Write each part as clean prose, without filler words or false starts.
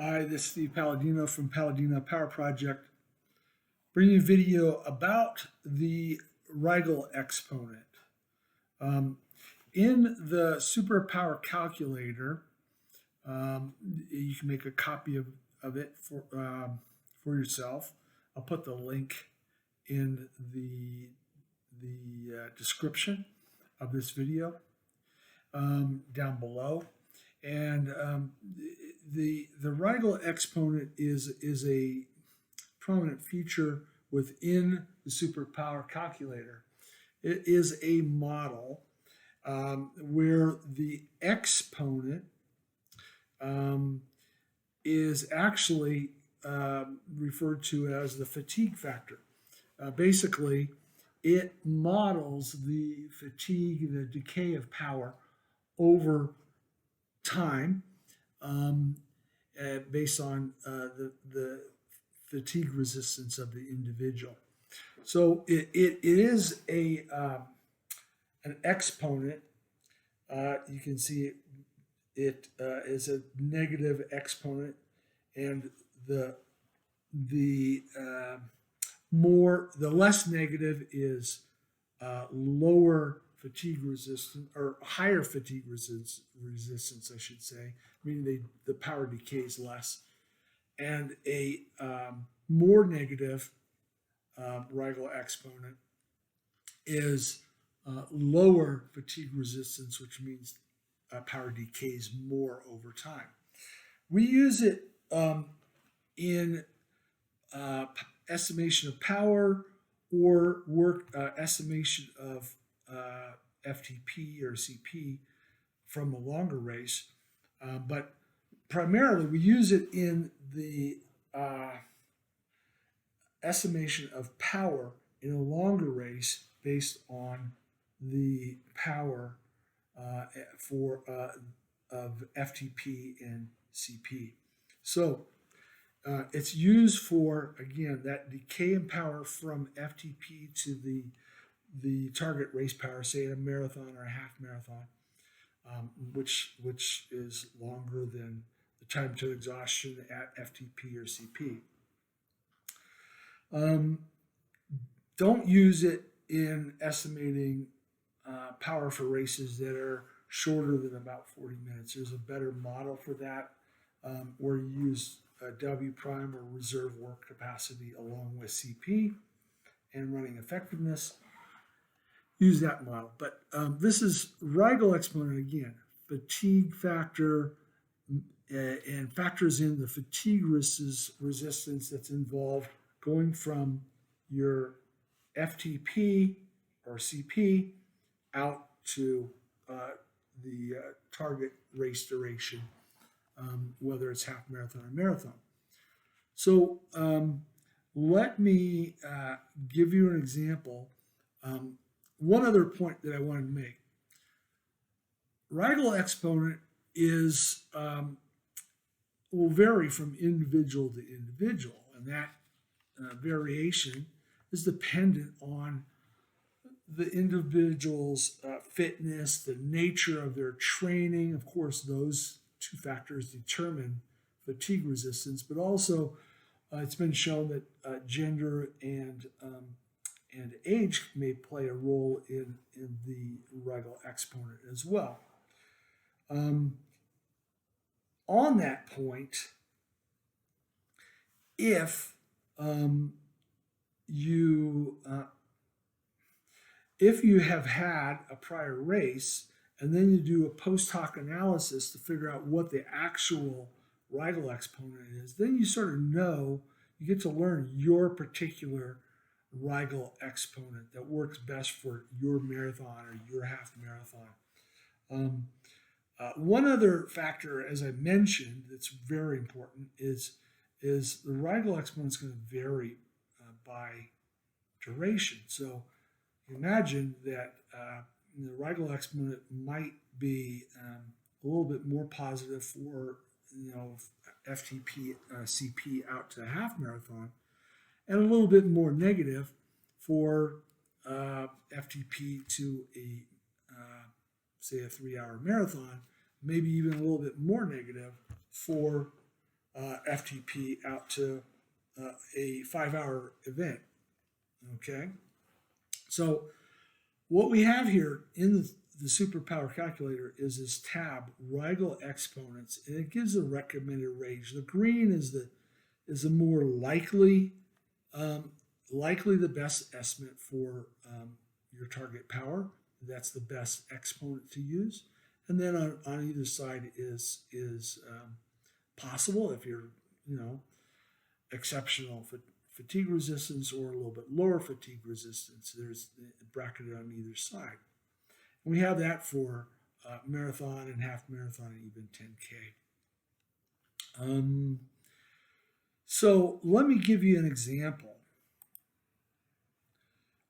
Hi, this is Steve Palladino from Palladino Power Project, bringing you a video about the Riegel exponent. Um, in the SuperPower Calculator, you can make a copy of it for yourself. I'll put the link in the description of this video down below. And the Riegel exponent is a prominent feature within the SuperPower Calculator. It is a model where the exponent is actually referred to as the fatigue factor. Basically, it models the fatigue, the decay of power over time based on the fatigue resistance of the individual. So it is an exponent. You can see it is a negative exponent, and the less negative is lower fatigue resistance, or higher fatigue resistance, I should say, meaning the power decays less, and a more negative Riegel exponent is lower fatigue resistance, which means power decays more over time. We use it in estimation of power or work estimation of FTP or CP from a longer race, but primarily we use it in the estimation of power in a longer race based on the power of FTP and CP. So it's used for, again, that decay in power from FTP to the target race power, say in a marathon or a half marathon, which is longer than the time to exhaustion at FTP or CP. Don't use it in estimating power for races that are shorter than about 40 minutes. There's a better model for that, where you use W prime or reserve work capacity along with CP and running effectiveness. Use that model. But this is Riegel exponent again, fatigue factor, and factors in the fatigue resistance that's involved going from your FTP or CP out to the target race duration, whether it's half marathon or marathon. So let me give you an example. One other point that I wanted to make. Riegel exponent will vary from individual to individual, and that variation is dependent on the individual's fitness, the nature of their training. Of course, those two factors determine fatigue resistance, but also it's been shown that gender and age may play a role in the Riegel exponent as well. On that point, if you have had a prior race and then you do a post hoc analysis to figure out what the actual Riegel exponent is, then you sort of know, you get to learn your particular Riegel exponent that works best for your marathon or your half marathon. One other factor, as I mentioned, that's very important is the Riegel exponent is going to vary by duration. So imagine that the Riegel exponent might be a little bit more positive for FTP CP out to a half marathon, and a little bit more negative for FTP to say a 3-hour marathon, maybe even a little bit more negative for FTP out to a 5-hour event. Okay, so what we have here in the SuperPower Calculator is this tab, Riegel exponents, and it gives a recommended range. The green is the more likely the best estimate for your target power. That's the best exponent to use. And then on either side is possible if you're exceptional fatigue resistance or a little bit lower fatigue resistance. There's bracketed on either side. And we have that for marathon and half marathon and even 10K. So let me give you an example.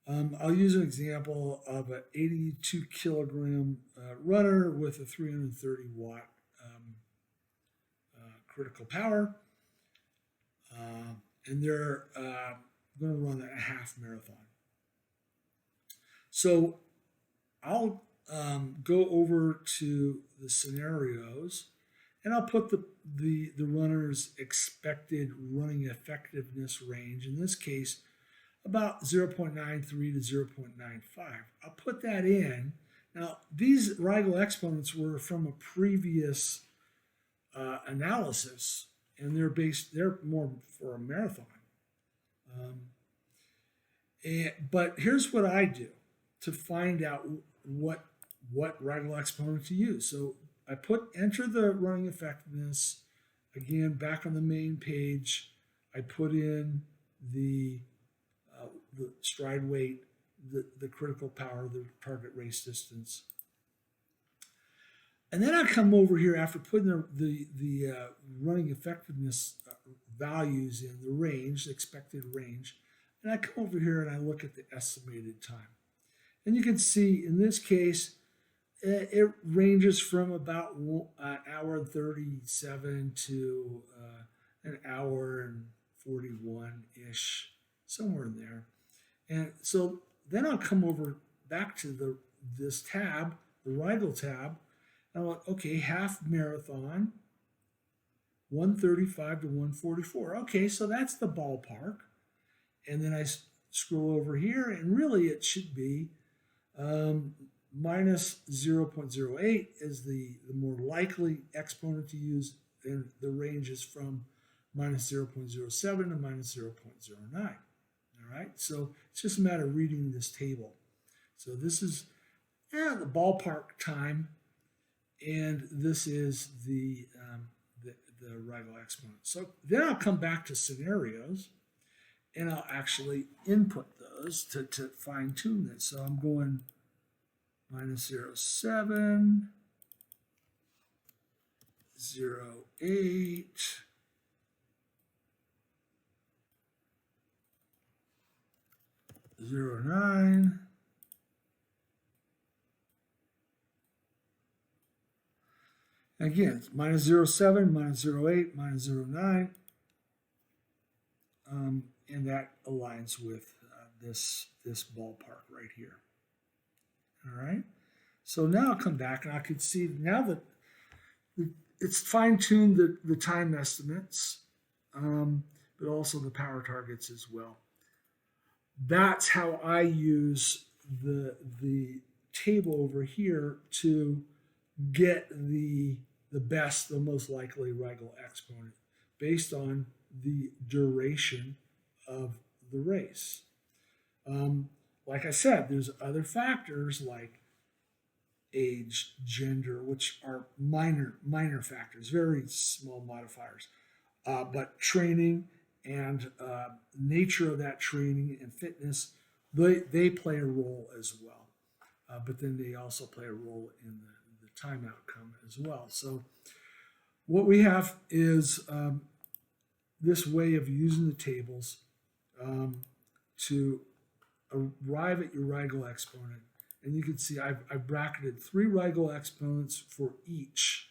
I'll use an example of an 82 kilogram runner with a 330 watt critical power. And they're going to run a half marathon. So I'll go over to the scenarios, and I'll put the runner's expected running effectiveness range, in this case, about 0.93 to 0.95. I'll put that in. Now, these Riegel exponents were from a previous analysis, and they're more for a marathon. But here's what I do to find out what Riegel exponent to use. So I enter the running effectiveness again back on the main page. I put in the stride weight, the critical power, the target race distance. And then I come over here after putting the running effectiveness values in, the range, the expected range, and I come over here and I look at the estimated time. And you can see in this case, it ranges from about an hour and 37 to an hour and 41-ish, somewhere in there. And so then I'll come over back to this tab, the Riegel tab, and I'm like, okay, half marathon, 135 to 144. Okay, so that's the ballpark. And then I scroll over here, and really it should be minus 0.08 is the more likely exponent to use, and the range is from minus 0.07 to minus 0.09. All right, so it's just a matter of reading this table. So this is the ballpark time, and this is the Riegel exponent. So then I'll come back to scenarios, and I'll actually input those to fine tune this. So I'm going minus 0.7, 0.8, 0.9, again, it's minus 0.7, minus 0.8, minus 0.9, and that aligns with this ballpark right here. All right, so now I'll come back and I can see now that it's fine-tuned the time estimates, but also the power targets as well. That's how I use the table over here to get the best, the most likely Riegel exponent based on the duration of the race. Like I said, there's other factors like age, gender, which are minor factors, very small modifiers. But training and nature of that training and fitness, they play a role as well. But then they also play a role in the time outcome as well. So what we have is this way of using the tables to arrive at your Riegel exponent. And you can see I've bracketed 3 Riegel exponents for each,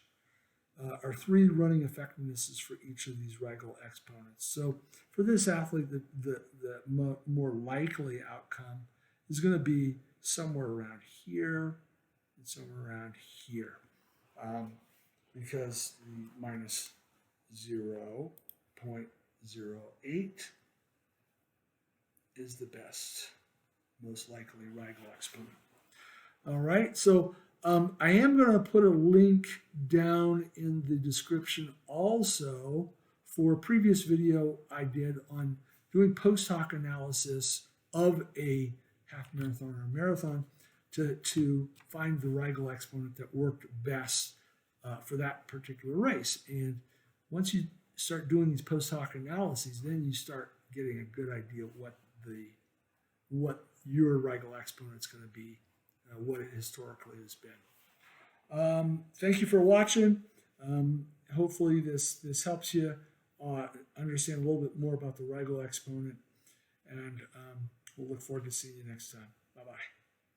or 3 running effectivenesses for each of these Riegel exponents. So for this athlete, the more likely outcome is going to be somewhere around here and somewhere around here, because the minus 0.08 is the best, most likely Riegel exponent. All right, so I am going to put a link down in the description also for a previous video I did on doing post hoc analysis of a half marathon or a marathon to find the Riegel exponent that worked best for that particular race. And once you start doing these post hoc analyses, then you start getting a good idea of what your Riegel exponent is going to be, what it historically has been. Thank you for watching. Hopefully this helps you understand a little bit more about the Riegel exponent, and we'll look forward to seeing you next time. Bye-bye.